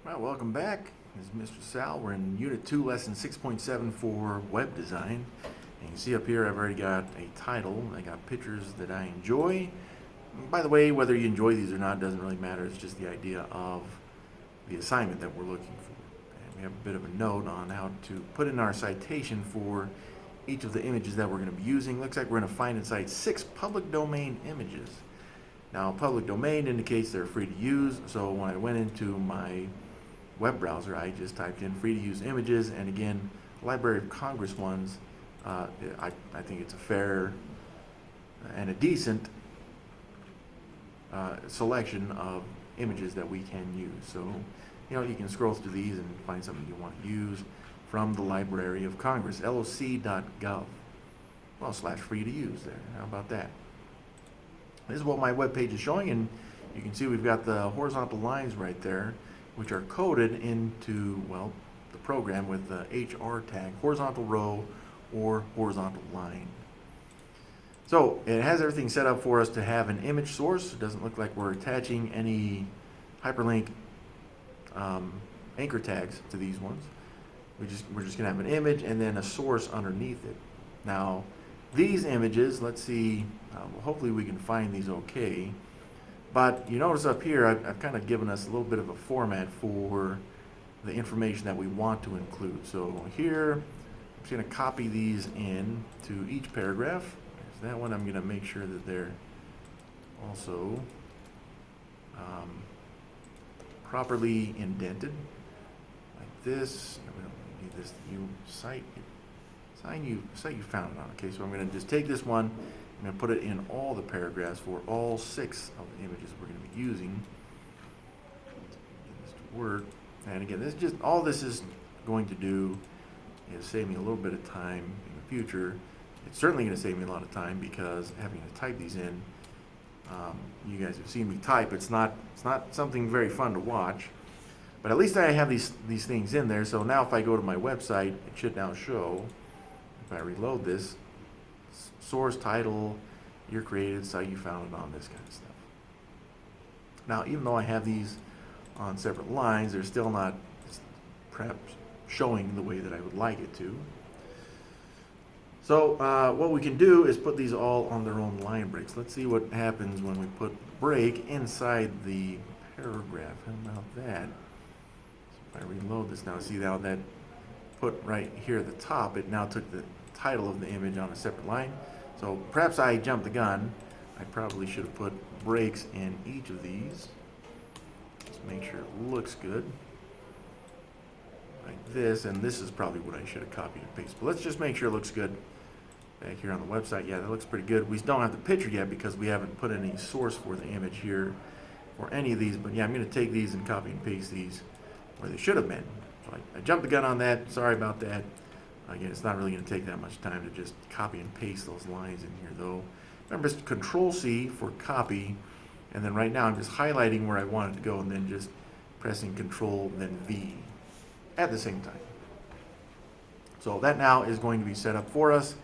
Well, welcome back. This is Mr. Sal. We're in Unit 2, Lesson 6.7 for Web Design. And you can see up here I've already got a title. I got pictures that I enjoy. By the way, whether you enjoy these or not doesn't really matter. It's just the idea of the assignment that we're looking for. And we have a bit of a note on how to put in our citation for each of the images that we're going to be using. Looks like we're going to find and cite 6 public domain images. Now, public domain indicates they're free to use, so when I went into my web browser, I just typed in free to use images, and again, Library of Congress ones, I think it's a fair and a decent selection of images that we can use. So, you can scroll through these and find something you want to use from the Library of Congress, loc.gov. Well, / free to use there. How about that? This is what my web page is showing, and you can see we've got the horizontal lines right there, which are coded into, well, the program with the HR tag, horizontal row or horizontal line. So it has everything set up for us to have an image source. It doesn't look like we're attaching any hyperlink anchor tags to these ones. We're just going to have an image and then a source underneath it. Now, these images, let's see, hopefully we can find these okay. But you notice up here, I've kind of given us a little bit of a format for the information that we want to include. So here, I'm just going to copy these in to each paragraph. There's that one. I'm going to make sure that they're also properly indented, like this. No, we don't need this. Site you found it on. Okay, so I'm going to just take this one. I'm going to put it in all the paragraphs for all 6 of the images we're going to be using. Get this to work. And again, all this is going to do is save me a little bit of time in the future. It's certainly going to save me a lot of time because having to type these in, you guys have seen me type. It's not something very fun to watch, but at least I have these things in there. So now if I go to my website, it should now show, if I reload this, source, title, year created, site you found it on, this kind of stuff. Now, even though I have these on separate lines, they're still not perhaps showing the way that I would like it to. So what we can do is put these all on their own line breaks. Let's see what happens when we put break inside the paragraph. How about that? So if I reload this now, see how that put right here at the top, it now took the title of the image on a separate line. So perhaps I jumped the gun. I probably should have put breaks in each of these. Just make sure it looks good. Like this, and this is probably what I should have copied and pasted. But let's just make sure it looks good back here on the website. Yeah, that looks pretty good. We don't have the picture yet because we haven't put any source for the image here for any of these. But yeah, I'm going to take these and copy and paste these where they should have been. So I jumped the gun on that. Sorry about that. Again, it's not really going to take that much time to just copy and paste those lines in here, though. Remember, it's Control-C for copy, and then right now I'm just highlighting where I want it to go and then just pressing Control, then V at the same time. So that now is going to be set up for us.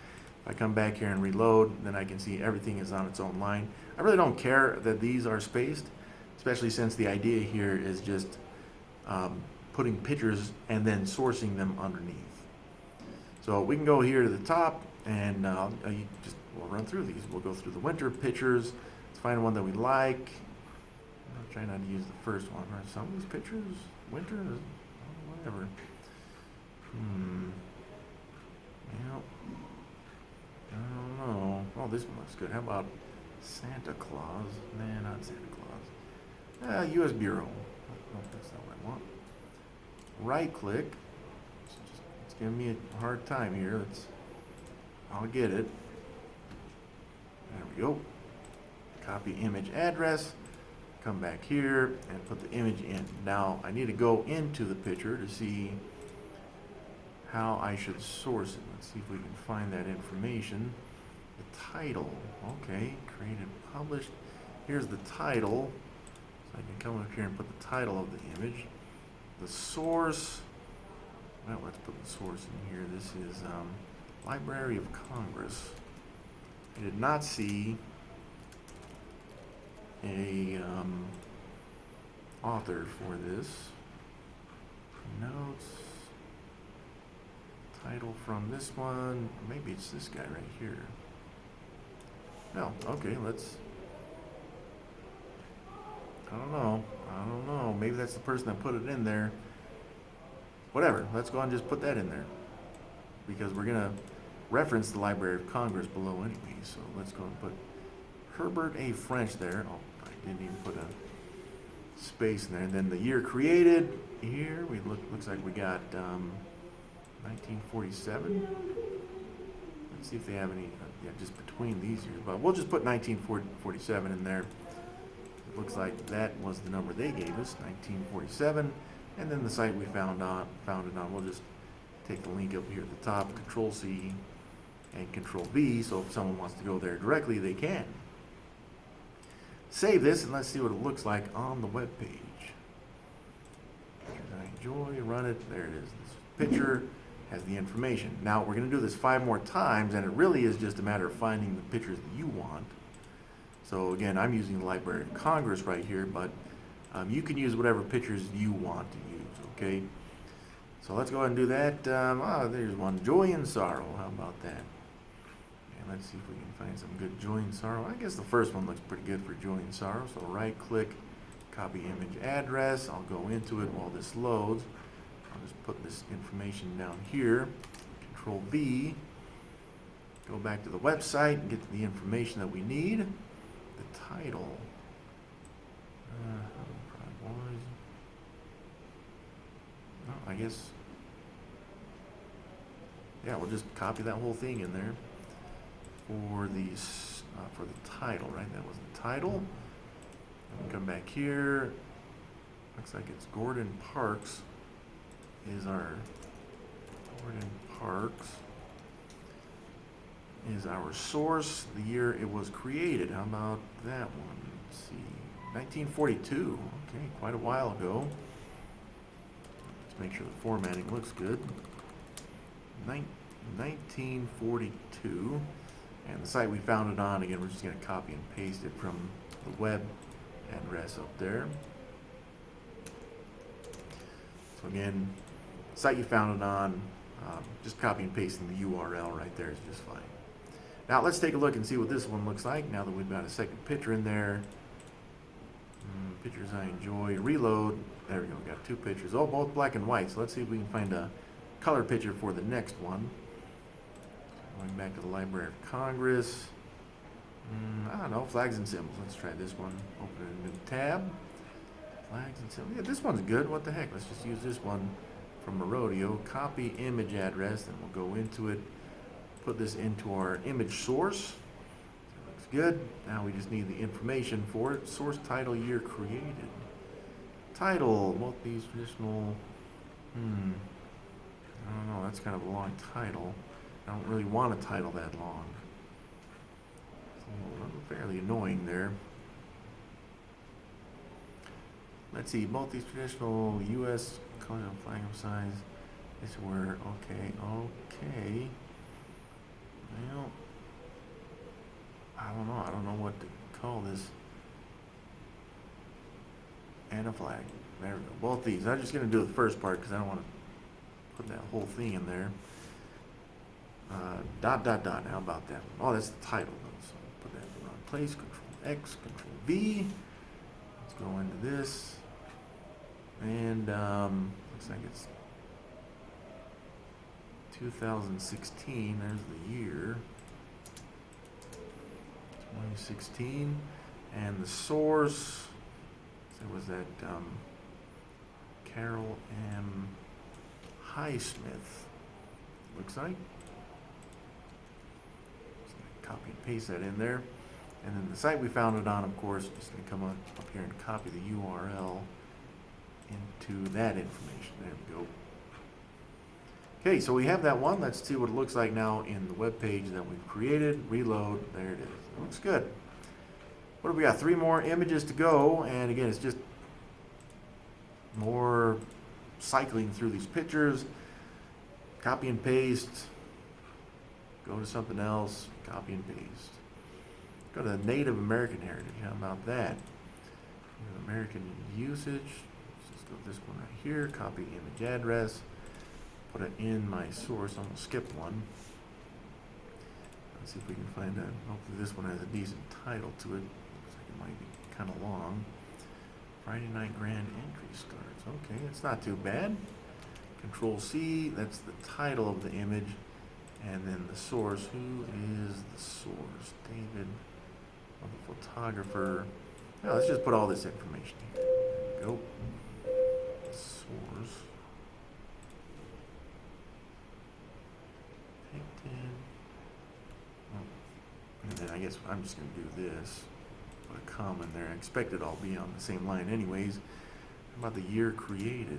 If I come back here and reload, then I can see everything is on its own line. I really don't care that these are spaced, especially since the idea here is just putting pictures and then sourcing them underneath. So we can go here to the top and we'll run through these. We'll go through the winter pictures. Let's find one that we like. I'll try not to use the first one. Are some of these pictures winter? Whatever. Well, I don't know. Oh, this one looks good. How about Santa Claus? Nah, not Santa Claus. U.S. Bureau. Oh, that's not what I want. Right click. It's giving me a hard time here. I'll get it. There we go. Copy image address. Come back here and put the image in. Now I need to go into the picture to see how I should source it. Let's see if we can find that information. The title. Okay, created, published. Here's the title. So I can come up here and put the title of the image. The source. Well, let's put the source in here. This is Library of Congress. I did not see a author for this. Notes. Title from this one. Maybe it's this guy right here. No, okay, let's. I don't know. Maybe that's the person that put it in there. Whatever. Let's go ahead and just put that in there. Because we're going to reference the Library of Congress below anyway. So let's go and put Herbert A. French there. Oh, I didn't even put a space in there. And then the year created here, looks like we got 1947. Let's see if they have any, yeah, just between these years. But we'll just put 1947 in there. It looks like that was the number they gave us, 1947. And then the site we found it on, we'll just take the link up here at the top, Control C and Control V, so if someone wants to go there directly, they can. Save this and let's see what it looks like on the web page. Pictures I enjoy, run it, there it is. This picture has the information. Now we're going to do this 5 more times, and it really is just a matter of finding the pictures that you want. So again, I'm using the Library of Congress right here, but you can use whatever pictures you want to use, okay? So let's go ahead and do that. There's one, Joy and Sorrow. How about that? And let's see if we can find some good Joy and Sorrow. I guess the first one looks pretty good for Joy and Sorrow. So right-click, copy image address. I'll go into it while this loads. I'll just put this information down here. Control V. Go back to the website and get to the information that we need. The title. I guess, yeah, we'll just copy that whole thing in there for the title, right? That was the title. And we come back here. Looks like it's Gordon Parks is our source. The year it was created. How about that one? Let's see, 1942. Okay, quite a while ago. Make sure the formatting looks good. 1942, and the site we found it on, again, we're just going to copy and paste it from the web address up there. So again, site you found it on, just copy and pasting the URL right there is just fine. Now let's take a look and see what this one looks like now that we've got a second picture in there. Pictures I enjoy. Reload. There we go. Got 2 pictures. Oh, both black and white. So let's see if we can find a color picture for the next one. Going back to the Library of Congress. I don't know. Flags and symbols. Let's try this one. Open a new tab. Flags and symbols. Yeah, this one's good. What the heck? Let's just use this one from a rodeo. Copy image address. Then we'll go into it. Put this into our image source. Good. Now we just need the information for it. Source, title, year created. Title, both these traditional. I don't know. That's kind of a long title. I don't really want a title that long. So, fairly annoying there. Let's see. Both these traditional U.S. color and flag of size. This were okay. Well. I don't know what to call this. And a flag. There we go. Both these. I'm just going to do the first part because I don't want to put that whole thing in there. Dot. How about that? Oh, that's the title. So put that in the wrong place. Control X, Control V. Let's go into this. And looks like it's 2016. There's the year. 2016, and the source, so was that Carol M. Highsmith, looks like. Just gonna copy and paste that in there, and then the site we found it on, of course, just gonna come up here and copy the URL into that information. There we go. Okay, so we have that one. Let's see what it looks like now in the web page that we've created. Reload. There it is. It looks good. What have we got? 3 more images to go. And again, it's just more cycling through these pictures. Copy and paste. Go to something else. Copy and paste. Go to Native American heritage. How about that? American usage. Let's just go this one right here, copy image address, put it in my source. I'm going to skip one. Let's see if we can find out. Hopefully this one has a decent title to it. Looks like it might be kind of long. Friday Night Grand Entry starts. Okay, it's not too bad. Control C, that's the title of the image. And then the source. Who is the source? David, the photographer. Now let's just put all this information here. There we go. Source. Painted. Oh. And then I guess I'm just going to do this. Put a comma in there. I expect it all be on the same line anyways. How about the year created?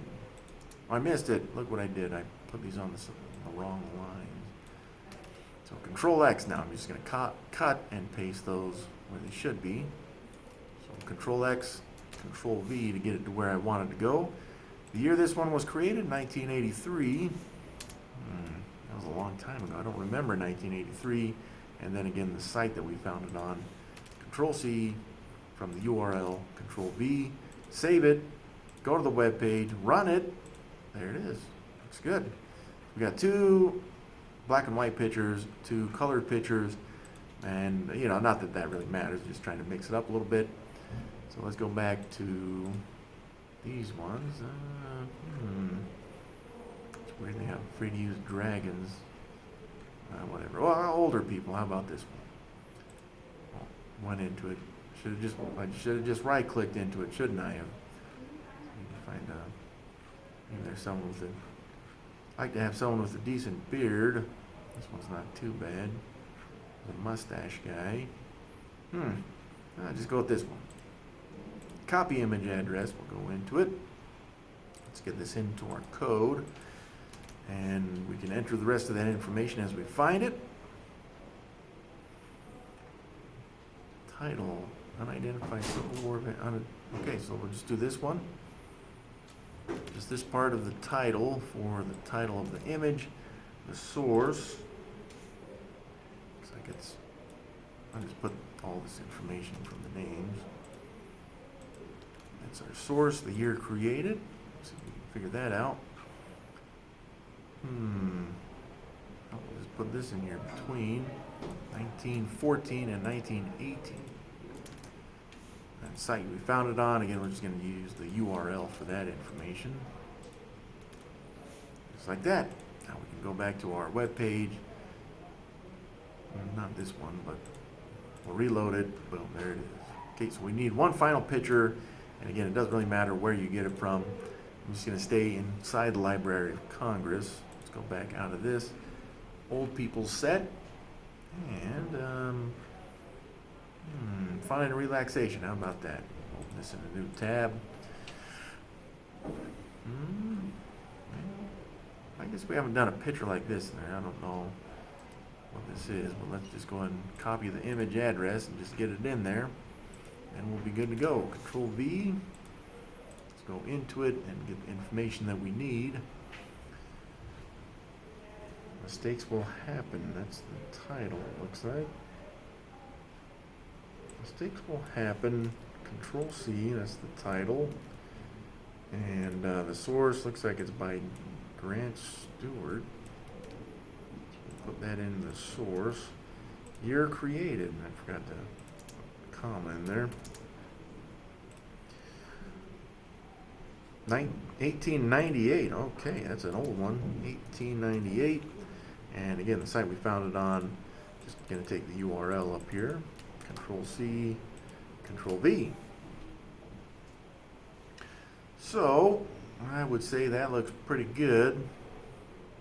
Oh, I missed it. Look what I did. I put these on the wrong line. So Control X now. I'm just going to cut and paste those where they should be. So Control X, Control V to get it to where I wanted to go. The year this one was created, 1983. That was a long time ago. I don't remember 1983. And then again, the site that we found it on. Control C from the URL, Control V, save it, go to the web page, run it. There it is. Looks good. We got 2 black and white pictures, 2 colored pictures, and you know, not that that really matters, just trying to mix it up a little bit. So let's go back to these ones. It's weird they have free to use dragons. Whatever. Well, older people, how about this one? Well, went into it. I should have just right clicked into it, shouldn't I have? Need to find maybe there's someone with a, I like to have someone with a decent beard. This one's not too bad. The mustache guy. I'll just go with this one. Copy image address. We'll go into it. Let's get this into our code. And we can enter the rest of that information as we find it. Title. Unidentified Civil War event. Okay, so we'll just do this one. Just this part of the title for the title of the image, the source. Looks like it's, I'll just put all this information from the names. That's our source, the year created. Let's see if we can figure that out. I'll just put this in here between 1914 and 1918. That site we found it on, again, we're just going to use the URL for that information. Just like that. Now we can go back to our web page. Not this one, but we'll reload it. Boom, there it is. Okay, so we need one final picture, and again, it doesn't really matter where you get it from. I'm just going to stay inside the Library of Congress. Let's go back out of this. Old People Set. And fun and relaxation. How about that? Open this in a new tab. I guess we haven't done a picture like this in there. I don't know what this is, but let's just go ahead and copy the image address and just get it in there, and we'll be good to go. Control V. Let's go into it and get the information that we need. Mistakes will happen. That's the title, it looks like. Mistakes will happen. Control C, that's the title. And the source looks like it's by Grant Stewart. So we'll put that in the source. Year created. I forgot to put a comma in there. 1898. Okay, that's an old one. 1898. And again, the site we found it on, just going to take the URL up here. Control C, Control V. So, I would say that looks pretty good.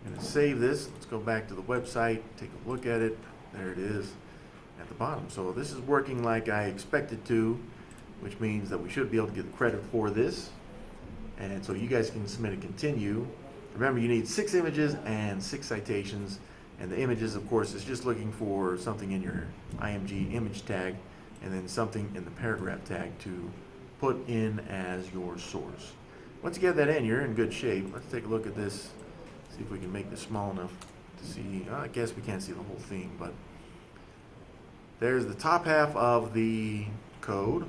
I'm going to save this. Let's go back to the website, take a look at it. There it is at the bottom. So this is working like I expected to, which means that we should be able to get the credit for this. And so you guys can submit a continue. Remember, you need 6 images and 6 citations. And the images, of course, is just looking for something in your IMG image tag and then something in the paragraph tag to put in as your source. Once you get that in, you're in good shape. Let's take a look at this, see if we can make this small enough to see. I guess we can't see the whole thing, but there's the top half of the code.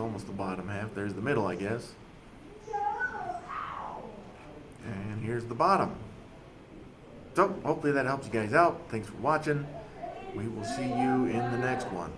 almost the bottom half. There's the middle, I guess. And here's the bottom. So hopefully that helps you guys out. Thanks for watching. We will see you in the next one.